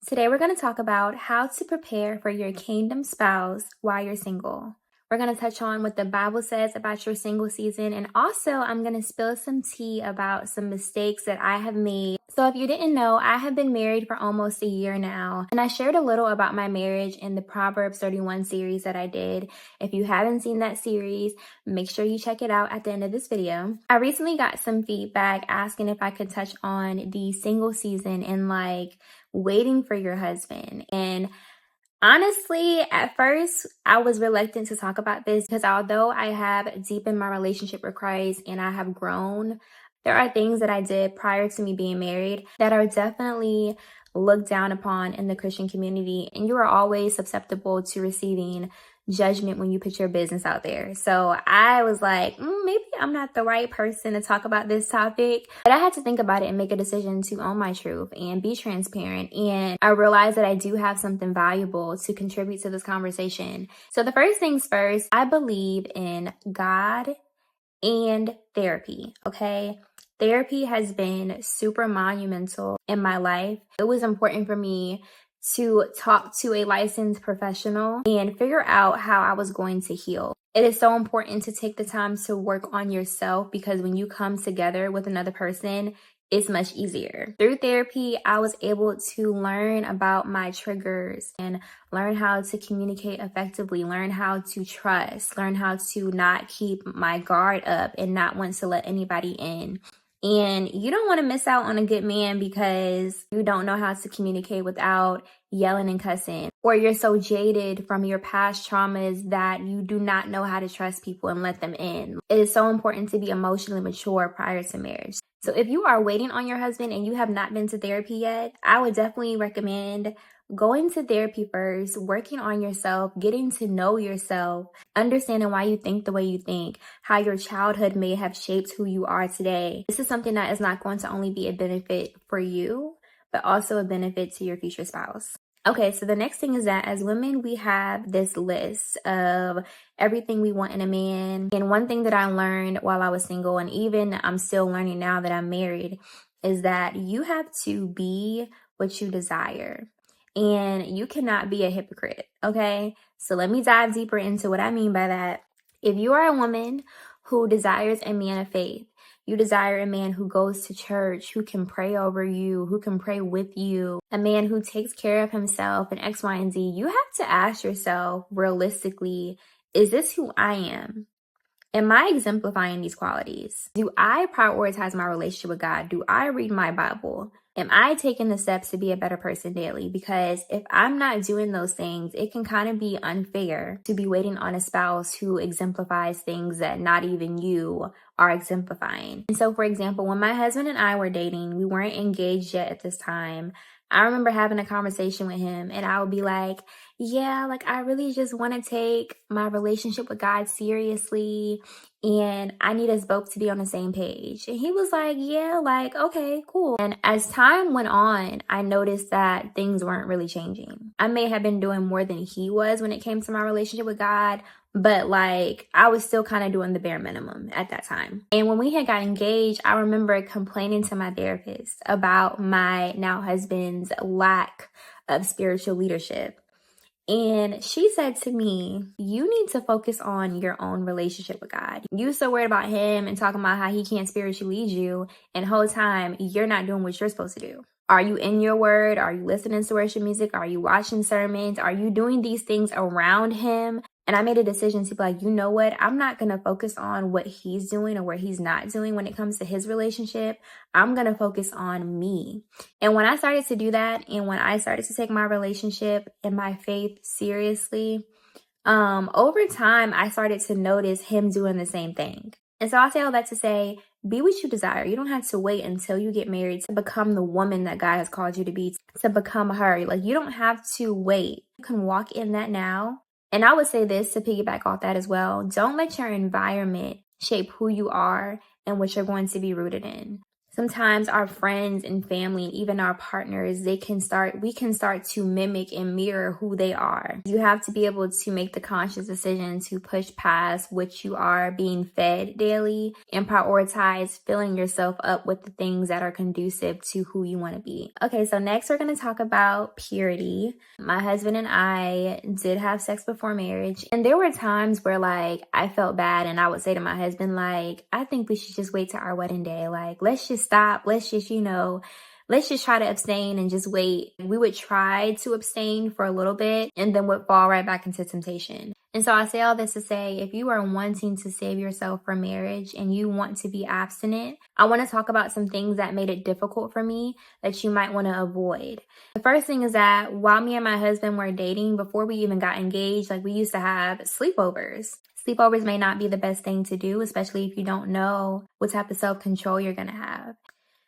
Today, we're going to talk about how to prepare for your kingdom spouse while you're single. We're going to touch on what the Bible says about your single season, and also I'm going to spill some tea about some mistakes that I have made. So if you didn't know, I have been married for almost a year now, and I shared a little about my marriage in the Proverbs 31 series that I did. If you haven't seen that series, make sure you check it out at the end of this video. I recently got some feedback asking if I could touch on the single season and waiting for your husband. And honestly, at first, I was reluctant to talk about this because although I have deepened my relationship with Christ and I have grown, there are things that I did prior to me being married that are definitely looked down upon in the Christian community. And you are always susceptible to receiving judgment when you put your business out there. So I was like, maybe I'm not the right person to talk about this topic. But I had to think about it and make a decision to own my truth and be transparent. And I realized that I do have something valuable to contribute to this conversation. So the first things first, I believe in God and therapy, okay? Therapy has been super monumental in my life. It was important for me to talk to a licensed professional and figure out how I was going to heal. It is so important to take the time to work on yourself because when you come together with another person, it's much easier. Through therapy, I was able to learn about my triggers and learn how to communicate effectively, learn how to trust, learn how to not keep my guard up and not want to let anybody in. And you don't want to miss out on a good man because you don't know how to communicate without yelling and cussing, or you're so jaded from your past traumas that you do not know how to trust people and let them in. It is so important to be emotionally mature prior to marriage. So if you are waiting on your husband and you have not been to therapy yet, I would definitely recommend going to therapy first, working on yourself, getting to know yourself, understanding why you think the way you think, how your childhood may have shaped who you are today. This is something that is not going to only be a benefit for you, but also a benefit to your future spouse. Okay, so the next thing is that as women, we have this list of everything we want in a man. And one thing that I learned while I was single, and even I'm still learning now that I'm married, is that you have to be what you desire. And you cannot be a hypocrite, okay? So let me dive deeper into what I mean by that. If you are a woman who desires a man of faith, you desire a man who goes to church, who can pray over you, who can pray with you, a man who takes care of himself and X, Y, and Z, you have to ask yourself realistically, is this who I am? Am I exemplifying these qualities? Do I prioritize my relationship with God? Do I read my Bible? Am I taking the steps to be a better person daily? Because if I'm not doing those things, it can kind of be unfair to be waiting on a spouse who exemplifies things that not even you are exemplifying. And so, for example, when my husband and I were dating, we weren't engaged yet at this time. I remember having a conversation with him and I would be like, yeah, I really just want to take my relationship with God seriously and I need us both to be on the same page. And he was like, yeah, okay, cool. And as time went on, I noticed that things weren't really changing. I may have been doing more than he was when it came to my relationship with God, but I was still kind of doing the bare minimum at that time. And when we had got engaged, I remember complaining to my therapist about my now husband's lack of spiritual leadership. And she said to me, you need to focus on your own relationship with God. You so worried about him and talking about how he can't spiritually lead you, and the whole time you're not doing what you're supposed to do. Are you in your word? Are you listening to worship music? Are you watching sermons? Are you doing these things around him? And I made a decision to be like, you know what? I'm not going to focus on what he's doing or what he's not doing when it comes to his relationship. I'm going to focus on me. And when I started to do that, and when I started to take my relationship and my faith seriously, over time, I started to notice him doing the same thing. And so I'll say all that to say, be what you desire. You don't have to wait until you get married to become the woman that God has called you to be, to become her. You don't have to wait. You can walk in that now. And I would say this to piggyback off that as well. Don't let your environment shape who you are and what you're going to be rooted in. Sometimes our friends and family, even our partners, we can start to mimic and mirror who they are. You have to be able to make the conscious decision to push past what you are being fed daily and prioritize filling yourself up with the things that are conducive to who you want to be. Okay, so next we're going to talk about purity. My husband and I did have sex before marriage, and there were times where like I felt bad and I would say to my husband, like, I think we should just wait till our wedding day. Like, let's just stop. Let's just, let's just try to abstain and just wait. We would try to abstain for a little bit and then would fall right back into temptation. And so I say all this to say, if you are wanting to save yourself for marriage and you want to be abstinent, I want to talk about some things that made it difficult for me that you might want to avoid. The first thing is that while me and my husband were dating, before we even got engaged, like we used to have sleepovers. Sleepovers may not be the best thing to do, especially if you don't know what type of self-control you're going to have.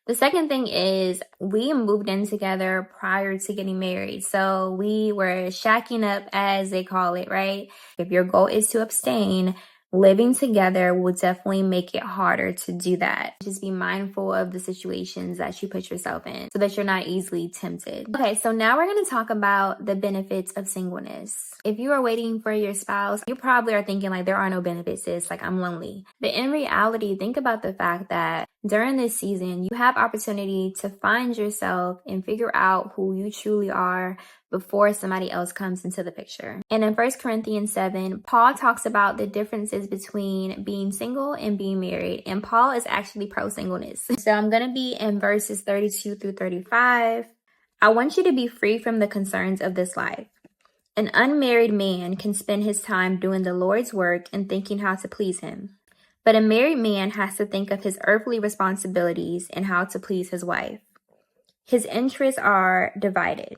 The second thing is we moved in together prior to getting married. So we were shacking up, as they call it, right? If your goal is to abstain, living together will definitely make it harder to do that. Just be mindful of the situations that you put yourself in so that you're not easily tempted. Okay, so now we're going to talk about the benefits of singleness. If you are waiting for your spouse, you probably are thinking like there are no benefits, sis, like I'm lonely. But in reality, think about the fact that during this season, you have opportunity to find yourself and figure out who you truly are before somebody else comes into the picture. And in 1 Corinthians 7, Paul talks about the differences between being single and being married. And Paul is actually pro-singleness. So I'm going to be in verses 32 through 35. I want you to be free from the concerns of this life. An unmarried man can spend his time doing the Lord's work and thinking how to please him. But a married man has to think of his earthly responsibilities and how to please his wife. His interests are divided.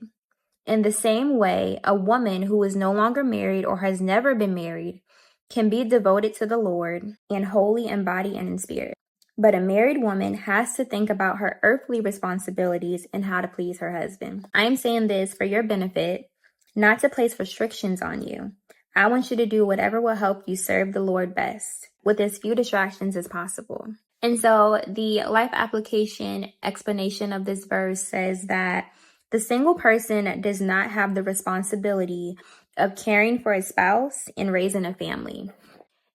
In the same way, a woman who is no longer married or has never been married can be devoted to the Lord and holy in body and in spirit. But a married woman has to think about her earthly responsibilities and how to please her husband. I am saying this for your benefit, not to place restrictions on you. I want you to do whatever will help you serve the Lord best with as few distractions as possible. And so the life application explanation of this verse says that the single person does not have the responsibility of caring for a spouse and raising a family.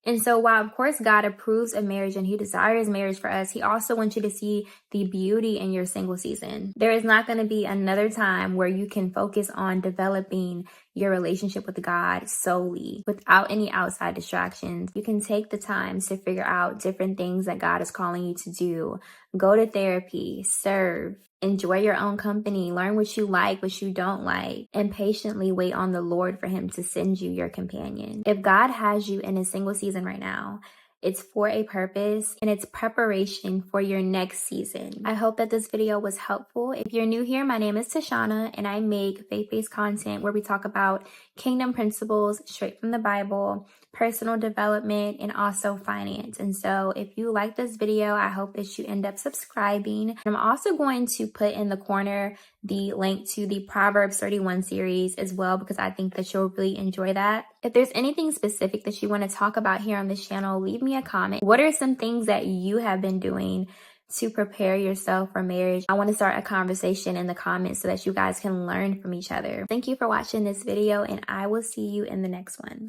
And so while, of course, God approves of marriage and he desires marriage for us, he also wants you to see the beauty in your single season. There is not going to be another time where you can focus on developing your relationship with God solely without any outside distractions. You can take the time to figure out different things that God is calling you to do. Go to therapy, serve, enjoy your own company, learn what you like, what you don't like, and patiently wait on the Lord for him to send you your companion. If God has you in a single season right now, it's for a purpose and it's preparation for your next season. I hope that this video was helpful. If you're new here, my name is Tashana and I make faith-based content where we talk about kingdom principles straight from the Bible, personal development, and also finance. And so if you like this video, I hope that you end up subscribing. I'm also going to put in the corner the link to the Proverbs 31 series as well, because I think that you'll really enjoy that. If there's anything specific that you want to talk about here on this channel, leave me a comment. What are some things that you have been doing to prepare yourself for marriage? I want to start a conversation in the comments so that you guys can learn from each other. Thank you for watching this video and I will see you in the next one.